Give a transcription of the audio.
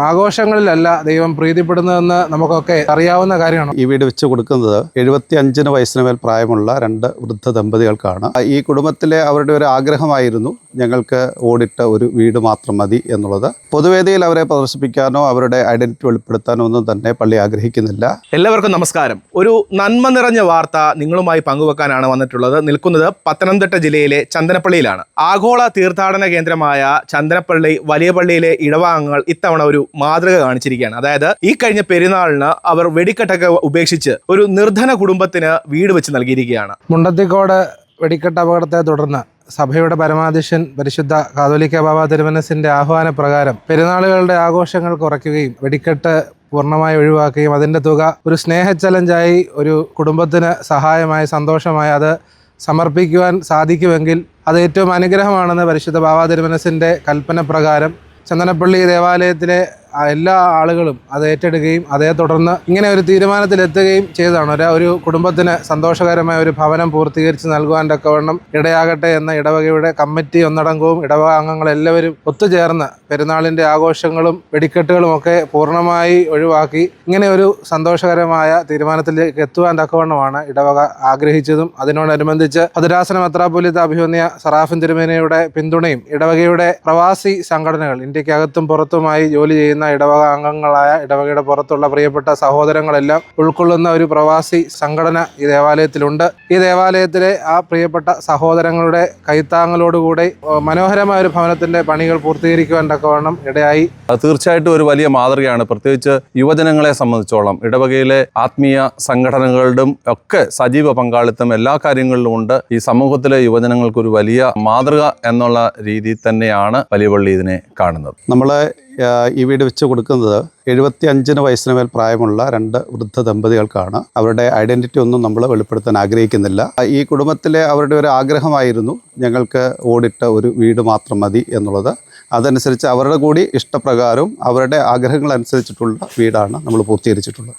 ആഘോഷങ്ങളിലല്ല ദൈവം പ്രീതിപ്പെടുന്നതെന്ന് നമുക്കൊക്കെ അറിയാവുന്ന കാര്യമാണ്. ഈ വീട് വെച്ച് കൊടുക്കുന്നത് 75 വയസ്സിന് മേൽ പ്രായമുള്ള 2 വൃദ്ധ ദമ്പതികൾക്കാണ്. ഈ കുടുംബത്തിലെ അവരുടെ ഒരു ആഗ്രഹമായിരുന്നു ഞങ്ങൾക്ക് ഓടിട്ട ഒരു വീട് മാത്രം മതി എന്നുള്ളത്. പൊതുവേദിയിൽ അവരെ പ്രദർശിപ്പിക്കാനോ അവരുടെ ഐഡന്റിറ്റി വെളിപ്പെടുത്താനോ ഒന്നും തന്നെ പള്ളി ആഗ്രഹിക്കുന്നില്ല. എല്ലാവർക്കും നമസ്കാരം. ഒരു നന്മ നിറഞ്ഞ വാർത്ത നിങ്ങളുമായി പങ്കുവെക്കാനാണ് വന്നിട്ടുള്ളത്. നിൽക്കുന്നത് പത്തനംതിട്ട ജില്ലയിലെ ചന്ദനപ്പള്ളിയിലാണ്. ആഗോള തീർത്ഥാടന കേന്ദ്രമായ ചന്ദനപ്പള്ളി വലിയ പള്ളിയിലെ ഇടവകങ്ങൾ ഇത്തവണ ഒരു മാതൃക കാണിച്ചിരിക്കുകയാണ്. അതായത് ഈ കഴിഞ്ഞ പെരുന്നാളിന് അവർ വെടിക്കെട്ടൊക്കെ ഉപേക്ഷിച്ച് ഒരു നിർധന കുടുംബത്തിന് വീട് വെച്ച് നൽകിയിരിക്കുകയാണ്. മുണ്ടത്തിക്കോട് വെടിക്കെട്ട് അപകടത്തെ തുടർന്ന് സഭയുടെ പരമാധ്യക്ഷൻ പരിശുദ്ധ കാതോലിക്ക ബാബ തിരുമനസിന്റെ ആഹ്വാന പ്രകാരം പെരുന്നാളുകളുടെ ആഘോഷങ്ങൾ കുറയ്ക്കുകയും വെടിക്കെട്ട് പൂർണ്ണമായി ഒഴിവാക്കുകയും അതിൻ്റെ തുക ഒരു സ്നേഹ ചലഞ്ചായി ഒരു കുടുംബത്തിന് സഹായമായി സന്തോഷമായി അത് സമർപ്പിക്കുവാൻ സാധിക്കുമെങ്കിൽ അത് ഏറ്റവും അനുഗ്രഹമാണെന്ന് പരിശുദ്ധ ബാബ തിരുമനസിന്റെ കൽപ്പന പ്രകാരം ചന്ദനപ്പള്ളി ദേവാലയത്തിലെ എല്ലാ ആളുകളും അത് ഏറ്റെടുക്കുകയും അതേ തുടർന്ന് ഇങ്ങനെ ഒരു തീരുമാനത്തിലെത്തുകയും ചെയ്തതാണ്. ഒരു കുടുംബത്തിന് സന്തോഷകരമായ ഒരു ഭവനം പൂർത്തീകരിച്ച് നൽകുവാൻ തക്കവണ്ണം ഇടയാകട്ടെ എന്ന ഇടവകയുടെ കമ്മിറ്റി ഒന്നടങ്കവും ഇടവക അംഗങ്ങളെല്ലാവരും ഒത്തുചേർന്ന് പെരുന്നാളിൻ്റെ ആഘോഷങ്ങളും വെടിക്കെട്ടുകളും ഒക്കെ പൂർണ്ണമായി ഒഴിവാക്കി ഇങ്ങനെ ഒരു സന്തോഷകരമായ തീരുമാനത്തിലേക്ക് എത്തുവാൻ തക്കവണ്ണമാണ് ഇടവക ആഗ്രഹിച്ചതും അതിനോടനുബന്ധിച്ച് ഭദ്രാസന മെത്രാപ്പോലീത്ത അഭിവന്യ സറാഫിൻ തിരുമേനയുടെ പിന്തുണയും ഇടവകയുടെ പ്രവാസി സംഘടനകൾ ഇന്ത്യക്കകത്തും പുറത്തുമായി ജോലി ചെയ്യുന്ന ഇടവക അംഗങ്ങളായ ഇടവകയുടെ പുറത്തുള്ള പ്രിയപ്പെട്ട സഹോദരങ്ങളെല്ലാം ഉൾക്കൊള്ളുന്ന ഒരു പ്രവാസി സംഘടന ഈ ദേവാലയത്തിലുണ്ട്. ഈ ദേവാലയത്തിലെ ആ പ്രിയപ്പെട്ട സഹോദരങ്ങളുടെ കൈത്താങ്ങലോടുകൂടി മനോഹരമായ ഒരു ഭവനത്തിന്റെ പണികൾ പൂർത്തീകരിക്കുവാൻ തക്കവണ്ണം ഇടയായി. തീർച്ചയായിട്ടും ഒരു വലിയ മാതൃകയാണ്. പ്രത്യേകിച്ച് യുവജനങ്ങളെ സംബന്ധിച്ചോളം ഇടവകയിലെ ആത്മീയ സംഘടനകളുടെ ഒക്കെ സജീവ പങ്കാളിത്തം എല്ലാ കാര്യങ്ങളിലും ഉണ്ട്. ഈ സമൂഹത്തിലെ യുവജനങ്ങൾക്ക് ഒരു വലിയ മാതൃക എന്നുള്ള രീതിയിൽ തന്നെയാണ് വലിയ പള്ളി ഇതിനെ കാണുന്നത്. നമ്മൾ ഈ വീട് വെച്ച് കൊടുക്കുന്നത് 75 വയസ്സിന് മേൽ പ്രായമുള്ള 2 വൃദ്ധ ദമ്പതികൾക്കാണ്. അവരുടെ ഐഡന്റിറ്റി ഒന്നും നമ്മൾ വെളിപ്പെടുത്താൻ ആഗ്രഹിക്കുന്നില്ല. ഈ കുടുംബത്തിലെ അവരുടെ ഒരു ആഗ്രഹമായിരുന്നു ഞങ്ങൾക്ക് ഓടിട്ട ഒരു വീട് മാത്രം മതി എന്നുള്ളത്. അതനുസരിച്ച് അവരുടെ കൂടി ഇഷ്ടപ്രകാരം അവരുടെ ആഗ്രഹങ്ങൾ അനുസരിച്ചിട്ടുള്ള വീടാണ് നമ്മൾ പൂർത്തീകരിച്ചിട്ടുള്ളത്.